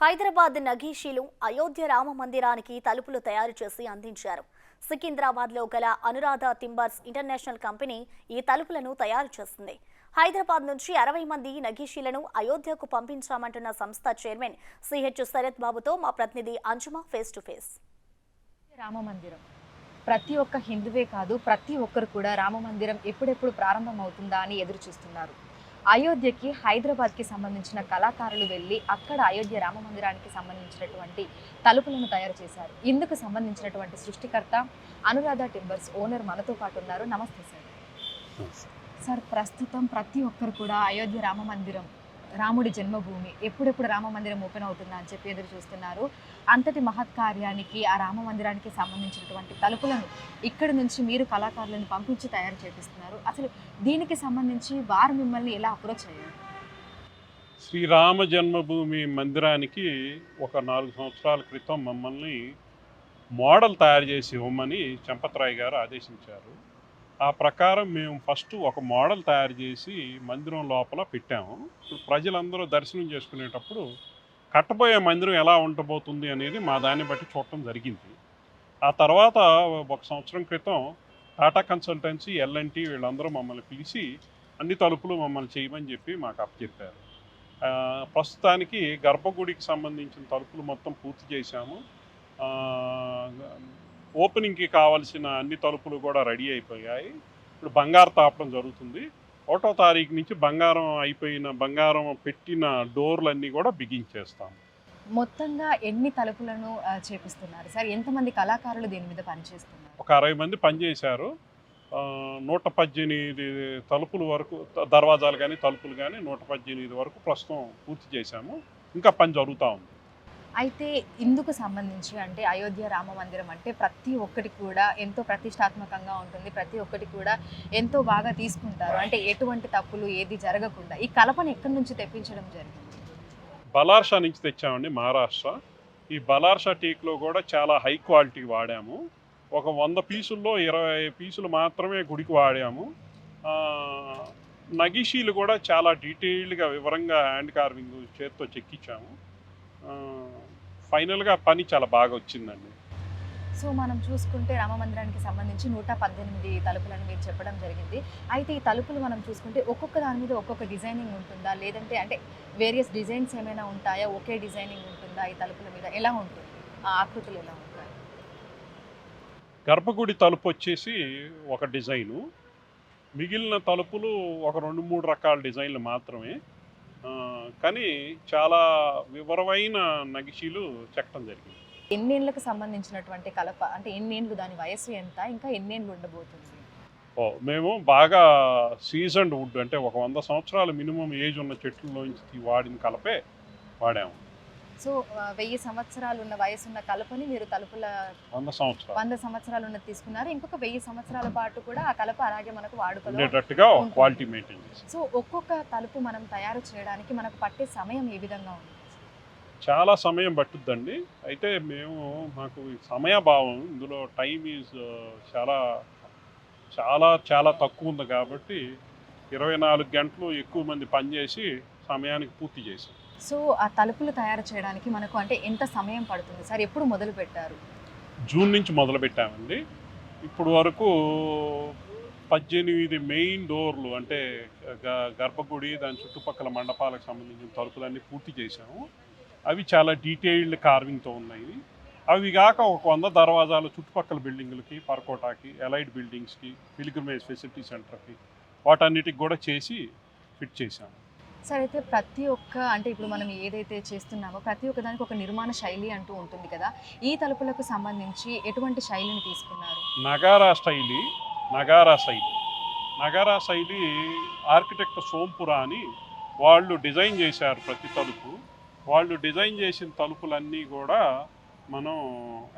హైదరాబాద్ నగీషీలు అయోధ్య రామ మందిరానికి తలుపులు తయారు చేసి అందించారు. సికింద్రాబాద్లో గల అనురాధ టింబర్స్ ఇంటర్నేషనల్ కంపెనీ ఈ తలుపులను తయారు చేస్తుంది. హైదరాబాద్ నుంచి 60 మంది నగీషీలను అయోధ్యకు పంపించామంటున్న సంస్థ చైర్మన్ సిహెచ్ శరత్ బాబుతో మా ప్రతినిధి అంజుమా ఫేస్ టు ఫేస్. రామ మందిరం ప్రతి ఒక్క హిందువే కాదు, ప్రతి ఒక్కరు కూడా రామ మందిరం ఎప్పుడెప్పుడు ప్రారంభం అవుతుందా అని ఎదురు చూస్తున్నారు. అయోధ్యకి హైదరాబాద్కి సంబంధించిన కళాకారులు వెళ్ళి అక్కడ అయోధ్య రామ మందిరానికి సంబంధించినటువంటి తలుపులను తయారు చేశారు. ఇందుకు సంబంధించినటువంటి సృష్టికర్త అనురాధ టింబర్స్ ఓనర్ మనతో పాటు ఉన్నారు. నమస్తే సార్. సార్, ప్రస్తుతం ప్రతి ఒక్కరు కూడా అయోధ్య రామ మందిరం, రాముడి జన్మభూమి, ఎప్పుడెప్పుడు రామ మందిరం ఓపెన్ అవుతుందా అని చెప్పి ఎదురు చూస్తున్నారు. అంతటి మహత్ కార్యానికి, ఆ రామ మందిరానికి సంబంధించినటువంటి తలుపులను ఇక్కడి నుంచి మీరు కళాకారులను పంపించి తయారు చేపిస్తున్నారు. అసలు దీనికి సంబంధించి వారు మిమ్మల్ని ఎలా అప్రోచ్ అయ్యారు? శ్రీరామ జన్మభూమి మందిరానికి ఒక 4 సంవత్సరాల క్రితం మమ్మల్ని మోడల్ తయారు చేసి ఇవ్వమని చంపత్రాయ్ గారు ఆదేశించారు. ఆ ప్రకారం మేము ఫస్ట్ ఒక మోడల్ తయారు చేసి మందిరం లోపల పెట్టాము. ఇప్పుడు ప్రజలందరూ దర్శనం చేసుకునేటప్పుడు కట్టబోయే మందిరం ఎలా ఉండబోతుంది అనేది మా దాన్ని బట్టి చూడటం జరిగింది. ఆ తర్వాత 1 సంవత్సరం క్రితం టాటా కన్సల్టెన్సీ, ఎల్ఎన్టీ వీళ్ళందరూ మమ్మల్ని పిలిచి అన్ని తలుపులు మమ్మల్ని చేయమని చెప్పి మాకు అప్పచెప్పారు. ప్రస్తుతానికి గర్భగుడికి సంబంధించిన తలుపులు మొత్తం పూర్తి చేశాము. ఓపెనింగ్కి కావాల్సిన అన్ని తలుపులు కూడా రెడీ అయిపోయాయి. ఇప్పుడు బంగారు తాపడం జరుగుతుంది. 1వ తారీఖు నుంచి బంగారం పెట్టిన డోర్లన్నీ కూడా బిగించేస్తాం. మొత్తంగా ఎన్ని తలుపులను చేపిస్తున్నారు సార్? ఎంతమంది కళాకారులు దీని మీద పనిచేస్తున్నారు? ఒక 60 మంది పనిచేశారు. 118 తలుపుల వరకు, దర్వాజాలు కానీ తలుపులు కానీ 118 వరకు ప్రస్తుతం పూర్తి చేశాము. ఇంకా పని జరుగుతూ ఉంది. అయితే ఇందుకు సంబంధించి, అంటే అయోధ్య రామ మందిరం అంటే ప్రతి ఒక్కటి కూడా ఎంతో ప్రతిష్టాత్మకంగా ఉంటుంది, ప్రతి ఒక్కటి కూడా ఎంతో బాగా తీసుకుంటారు. అంటే ఎటువంటి తప్పులు ఏది జరగకుండా ఈ కల్పన ఎక్కడి నుంచి తెప్పించడం జరిగింది? బలార్షా నుంచి తెచ్చామండి, మహారాష్ట్ర. ఈ బలార్షా టీక్లో కూడా చాలా హై క్వాలిటీ వాడాము. ఒక 100 పీసుల్లో 20 పీసులు మాత్రమే గుడికి వాడాము. నగిషీలు కూడా చాలా డీటెయిల్డ్గా వివరంగా హ్యాండ్ కార్వింగ్ చేత్తో చెక్కించాము. ఫైనల్గా పని చాలా బాగా వచ్చిందండి. సో మనం చూసుకుంటే రామ మందిరానికి సంబంధించి 118 తలుపులను మీరు చెప్పడం జరిగింది. అయితే ఈ తలుపులు మనం చూసుకుంటే ఒక్కొక్క దాని మీద ఒక్కొక్క డిజైనింగ్ ఉంటుందా, లేదంటే అంటే వేరియస్ డిజైన్స్ ఏమైనా ఉంటాయా, ఒకే డిజైనింగ్ ఉంటుందా ఈ తలుపుల మీద? ఎలా ఉంటుంది, ఆ ఆకృతులు ఎలా ఉంటాయి? గర్భగుడి తలుపు వచ్చేసి ఒక డిజైను, మిగిలిన తలుపులు ఒక 2-3 రకాల డిజైన్లు మాత్రమే. కానీ చాలా వివరమైన నగిషీలు చెక్కడం జరిగింది. ఎన్నేళ్ళకు సంబంధించినటువంటి కలప, అంటే ఎన్నేళ్ళు, దాని వయసు ఎంత, ఇంకా ఎన్నేళ్ళు ఉండబోతుంది? మేము బాగా సీజన్డ్ వుడ్, అంటే ఒక 100 సంవత్సరాలు మినిమం ఏజ్ ఉన్న చెట్లలోంచి వాడిన కలపే వాడాము. సో 1000 సంవత్సరాలు ఉన్న వయసున్న కలపని మీరు తలుపుల 100 సంవత్సరాలు ఉన్నది తీసుకున్నారు. ఇంకొక 1000 సంవత్సరాల పాటు కూడా ఆ కలప అలాగే మనకు వాడుకోలేటట్టుగా క్వాలిటీ మెయింటైన్ చేస్తాం. సో ఒక్కొక్క తలుపు మనం తయారు చేయడానికి మనకు పట్టే సమయం ఏ విధంగా ఉంది? చాలా సమయం పట్టుద్దండి. అయితే మాకు సమయభావం, ఇందులో టైం ఈజ్ చాలా చాలా చాలా తక్కువ ఉంది కాబట్టి 24 గంటలు ఎక్కువ మంది పనిచేసి సమయానికి పూర్తి చేశాం. సో ఆ తలుపులు తయారు చేయడానికి మనకు అంటే ఎంత సమయం పడుతుంది సార్? ఎప్పుడు మొదలు పెట్టారు? జూన్ నుంచి మొదలు పెట్టామండి. ఇప్పుడు వరకు 18 మెయిన్ డోర్లు, అంటే గర్భగుడి దాని చుట్టుపక్కల మండపాలకు సంబంధించిన తలుపులన్నీ పూర్తి చేశాము. అవి చాలా డీటెయిల్డ్ కార్వింగ్తో ఉన్నాయి. అవి కాక ఒక 100 దర్వాజాలు చుట్టుపక్కల బిల్డింగులకి, పర్కోటాకి, ఎలైడ్ బిల్డింగ్స్కి, పిల్గ్రిమేజ్ ఫెసిలిటీ సెంటర్కి, వాటన్నిటికి కూడా చేసి ఫిట్ చేశాము. సార్, అయితే ప్రతి ఒక్క, అంటే ఇప్పుడు మనం ఏదైతే చేస్తున్నామో ప్రతి ఒక్క దానికి ఒక నిర్మాణ శైలి అంటూ ఉంటుంది కదా, ఈ తలుపులకు సంబంధించి ఎటువంటి శైలిని తీసుకున్నారు? నగారా శైలి ఆర్కిటెక్ట్ సోంపురా అని వాళ్ళు డిజైన్ చేశారు. ప్రతి తలుపు వాళ్ళు డిజైన్ చేసిన తలుపులన్నీ కూడా మనం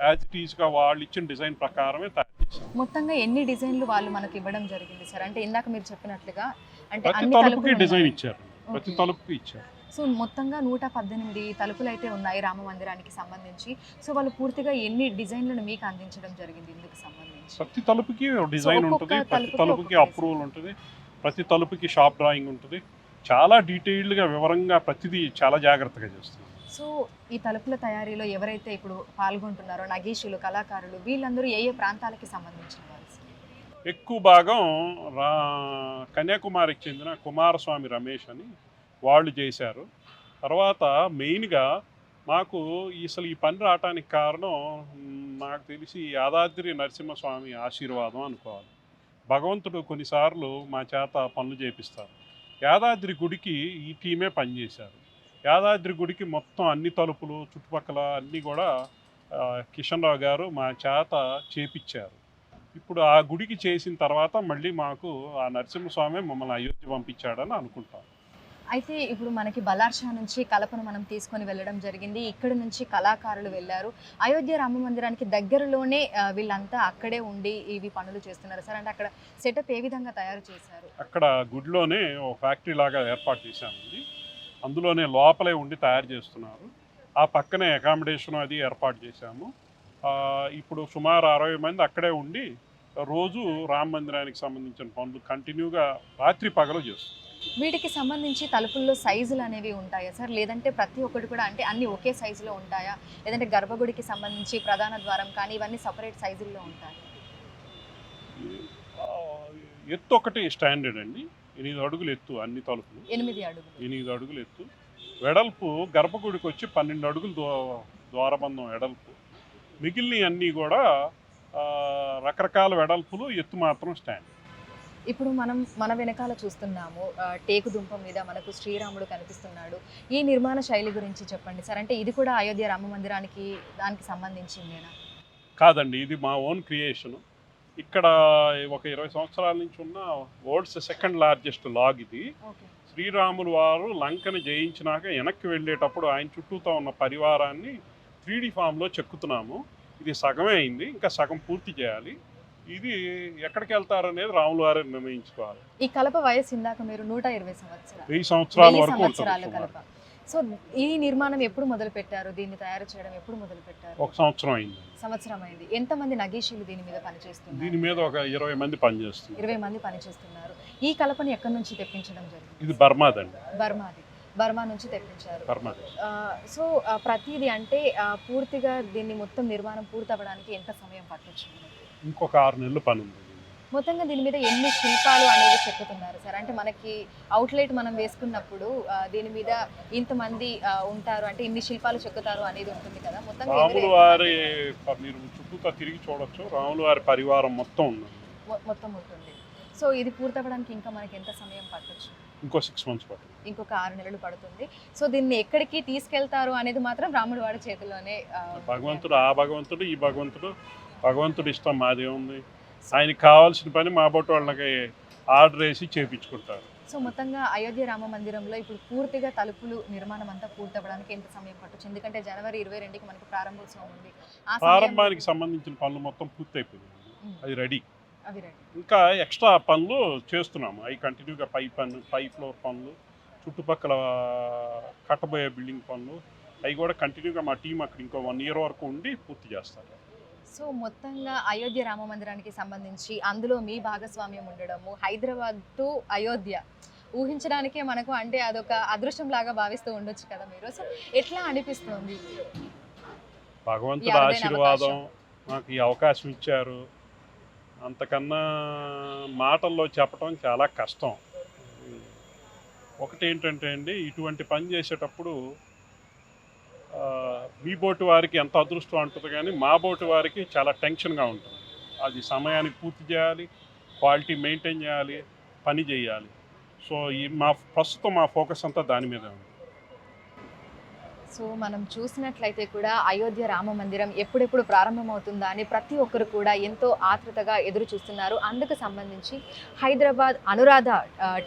యాజ్ ఇట్ ఈజ్గా వాళ్ళు ఇచ్చిన డిజైన్ ప్రకారమే తయారు చేశాం. మొత్తంగా ఎన్ని డిజైన్లు వాళ్ళు మనకి ఇవ్వడం జరిగింది సార్? అంటే ఇందాక మీరు చెప్పినట్లుగా అంటే ప్రతి తలుపుకి డిజైన్ ఇచ్చారు, ప్రతి తలుపుకి ఇచ్చారు. సో మొత్తంగా 118 తలుపులు అయితే ఉన్నాయి రామ మందిరానికి సంబంధించి. సో వాళ్ళు పూర్తిగా ఎన్ని డిజైన్లను మీకు అందించడం జరిగింది ఇందుకు సంబంధించి? ప్రతి తలుపుకి డిజైన్ ఉంటుంది, ప్రతి తలుపుకి అప్రూవల్ ఉంటుంది, ప్రతి తలుపుకి షాప్ డ్రాయింగ్ ఉంటుంది. చాలా డీటెయిల్డ్గా వివరంగా ప్రతిదీ చాలా జాగ్రత్తగా చేస్తున్నాం. సో ఈ తలుపుల తయారీలో ఎవరైతే ఇప్పుడు పాల్గొంటున్నారో నగీషులు, కళాకారులు, వీళ్ళందరూ ఏ ఏ ప్రాంతాలకి సంబంధించిన వాళ్ళు? ఎక్కువ భాగం కన్యాకుమారికి చెందిన కుమారస్వామి రమేష్ అని వాళ్ళు చేశారు. తర్వాత మెయిన్గా మాకు అసలు ఈ పని రావటానికి కారణం నాకు తెలిసి యాదాద్రి నరసింహస్వామి ఆశీర్వాదం అనుకోవాలి. భగవంతుడు కొన్నిసార్లు మా చేత పనులు చేపిస్తారు. యాదాద్రి గుడికి ఈ టీమే పనిచేశారు. యాదాద్రి గుడికి మొత్తం అన్ని తలుపులు చుట్టుపక్కల అన్నీ కూడా కిషన్ రావు గారు మా చేత చేపించారు. ఇప్పుడు ఆ గుడికి చేసిన తర్వాత మళ్ళీ మాకు ఆ నరసింహస్వామి మమ్మల్ని అయోధ్య పంపించాడని అనుకుంటాం. అయితే ఇప్పుడు మనకి బలార్షా నుంచి కలపను మనం తీసుకొని వెళ్ళడం జరిగింది. ఇక్కడ నుంచి కళాకారులు వెళ్ళారు. అయోధ్య రామ మందిరానికి దగ్గరలోనే వీళ్ళంతా అక్కడే ఉండి ఇవి పనులు చేస్తున్నారు సార్. అంటే అక్కడ సెటప్ ఏ విధంగా తయారు చేశారు? అక్కడ గుడిలోనే ఒక ఫ్యాక్టరీ లాగా ఏర్పాటు చేశామండి. అందులోనే లోపలే ఉండి తయారు చేస్తున్నారు. ఆ పక్కనే అకామిడేషన్ అది ఏర్పాటు చేశాము. ఇప్పుడు సుమారు 60 మంది అక్కడే ఉండి రోజు రామ మందిరానికి సంబంధించిన పనులు కంటిన్యూగా రాత్రి పగలు చేస్తున్నారు. వీటికి సంబంధించి తలుపుల్లో సైజులు అనేవి ఉంటాయా సార్? లేదంటే ప్రతి ఒక్కటి కూడా అంటే అన్ని ఒకే సైజులో ఉంటాయా? లేదంటే గర్భగుడికి సంబంధించి ప్రధాన ద్వారం కానీ ఇవన్నీ సపరేట్ సైజుల్లో ఉంటాయి? ఎత్తు ఒకటి స్టాండర్డ్ అండి. 8 అడుగులు ఎత్తు అన్ని తలుపులు. 8 అడుగులు ఎత్తు. వెడల్పు గర్భగుడికి వచ్చి 12 అడుగులు ద్వారబంధం వెడల్పు. మిగిలిన అన్నీ కూడా రకరకాల వెడల్పులు, ఎత్తు మాత్రం స్టాండర్డ్. ఇప్పుడు మనం మన వెనకాల చూస్తున్నాము టేకు దుంప మీద మనకు శ్రీరాముడు కనిపిస్తున్నాడు. ఈ నిర్మాణ శైలి గురించి చెప్పండి సార్. అంటే ఇది కూడా అయోధ్య రామ మందిరానికి దానికి సంబంధించిందేనా? కాదండి, ఇది మా ఓన్ క్రియేషన్. ఇక్కడ ఒక 20 సంవత్సరాల నుంచి ఉన్న వరల్డ్స్ సెకండ్ లార్జెస్ట్ లాగ్ ఇది. శ్రీరాములు వారు లంకను జయించినాక వెనక్కి వెళ్ళేటప్పుడు ఆయన చుట్టూతో ఉన్న పరివారాన్ని 3D ఫామ్లో చెక్కుతున్నాము. ఇది సగమే అయింది, ఇంకా సగం పూర్తి చేయాలి. ఇది ఎక్కడికి వెళ్తారనేది రాములు వారే నిర్ణయించుకోవాలి. ఈ కలప వయసు ఇందాక మీరు 120 సంవత్సరాలు 1000 సంవత్సరాల వరకు కలప. సో ఈ నిర్మాణం ఎప్పుడు మొదలు పెట్టారు? దీన్ని తయారు చేయడం ఎప్పుడు మొదలు పెట్టారు? 1 సంవత్సరం అయింది. సంవత్సరం అయింది. ఎంతమంది నగీషీలు దీని మీద పనిచేస్తున్నారు? దీని మీద ఒక 20 మంది పనిచేస్తున్నారు. 20 మంది పనిచేస్తున్నారు. ఈ కలపని ఎక్కడి నుంచి తెప్పించడం జరిగింది? ఇది బర్మాదండి. బర్మా నుంచి తెప్పించారు. బర్మాది. సో ప్రతిదీ అంటే పూర్తిగా దీన్ని మొత్తం నిర్మాణం పూర్తి అవ్వడానికి ఎంత సమయం పట్టొచ్చు? ఇంకొక 6 నెలలు పని ఉంది. మొత్తంగా దీని మీద ఎన్ని శిల్పాలు అనేవి చెక్కుతున్నారు సార్? అంటే మనకి అవుట్లెట్ మనం వేసుకున్నప్పుడు దీని మీద ఇంతమంది ఉంటారు అంటే ఇన్ని శిల్పాలు చెక్కుతారు అనేది ఉంటుంది కదా. మొత్తం రాములు వారి మీరు చుట్టూతో తిరిగి చూడొచ్చు. రాములు వారి పరివారం మొత్తం ఉంటుంది. సో ఇది పూర్తవడానికి ఇంకా మనకి ఎంత సమయం పట్టొచ్చు? ఇంకో 6 మంత్స్ పడుతుంది. ఇంకొక 6 నెలలు పడుతుంది. సో దీన్ని ఎక్కడికి తీసుకెళ్తారు అనేది మాత్రం రాముడు వాడి చేతిలోనే. భగవంతుడు ఈ భగవంతుడు ఇష్టం, మాదే ఉంది. ఆయనకి కావాల్సిన పని మా బొట్టు వాళ్ళకి ఆర్డర్ వేసి చేయించుకుంటారు. సో మొత్తంగా అయోధ్య రామ మందిరంలో ఇప్పుడు పూర్తిగా తలుపులు నిర్మాణం అంతా పూర్తవడానికి ఎంత సమయం పట్టొచ్చు? ఎందుకంటే జనవరి 22కి మనకి ప్రారంభోత్సవం ఉంది. ప్రారంభానికి సంబంధించిన పనులు మొత్తం పూర్తయిపోయింది. అది రెడీ. ఇంకా ఎక్స్ట్రా పనులు చేస్తున్నాము. అవి కంటిన్యూగా పై ఫ్లోర్ పనులు, చుట్టుపక్కల కట్టబోయే బిల్డింగ్ పనులు, అవి కూడా కంటిన్యూగా మా టీం అక్కడ ఇంకో 1 year వరకు ఉండి పూర్తి చేస్తారు. సో మొత్తంగా అయోధ్య రామ మందిరానికి సంబంధించి అందులో మీ భాగస్వామ్యం ఉండడము, హైదరాబాద్ టు అయోధ్య ఊహించడానికే మనకు అంటే అదొక అదృష్టం లాగా భావిస్తూ ఉండొచ్చు కదా మీరు. సో ఎట్లా అనిపిస్తుంది? భగవంతుడి ఆశీర్వాదం, మాకు ఈ అవకాశం ఇచ్చారు. అంతకన్నా మాటల్లో చెప్పడం చాలా కష్టం. ఒకటి ఏంటంటే అండి, ఇటువంటి పని చేసేటప్పుడు మీ బోటు వారికి ఎంత అదృష్టం ఉంటుంది, కానీ మా బోటు వారికి చాలా టెన్షన్గా ఉంటుంది. అది సమయానికి పూర్తి చేయాలి, క్వాలిటీ మెయింటైన్ చేయాలి, పని చేయాలి. సో ప్రస్తుతం మా ఫోకస్ అంతా దాని మీద ఉంది. సో మనం చూసినట్లయితే కూడా అయోధ్య రామ మందిరం ఎప్పుడెప్పుడు ప్రారంభమవుతుందా అని ప్రతి ఒక్కరు కూడా ఎంతో ఆతృతగా ఎదురు చూస్తున్నారు. అందుకు సంబంధించి హైదరాబాద్ అనురాధ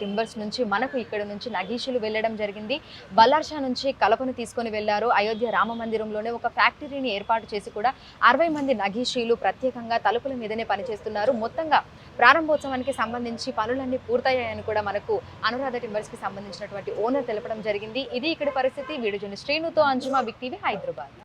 టింబర్స్ నుంచి మనకు ఇక్కడ నుంచి నగీషులు వెళ్ళడం జరిగింది. బల్లార్షా నుంచి కలపను తీసుకొని వెళ్ళారు. అయోధ్య రామ మందిరంలోనే ఒక ఫ్యాక్టరీని ఏర్పాటు చేసి కూడా 60 మంది నగీషీలు ప్రత్యేకంగా తలుపుల మీదనే పనిచేస్తున్నారు. మొత్తంగా ప్రారంభోత్సవానికి సంబంధించి పనులన్నీ పూర్తయ్యాయని కూడా మనకు అనురాధ టింబర్స్కి సంబంధించినటువంటి ఓనర్ తెలపడం జరిగింది. ఇది ఇక్కడ పరిస్థితి. వీడియో జర్నలిస్ట్ శ్రీనుతో అంజుమా, బిగ్ టీవీ, హైదరాబాద్.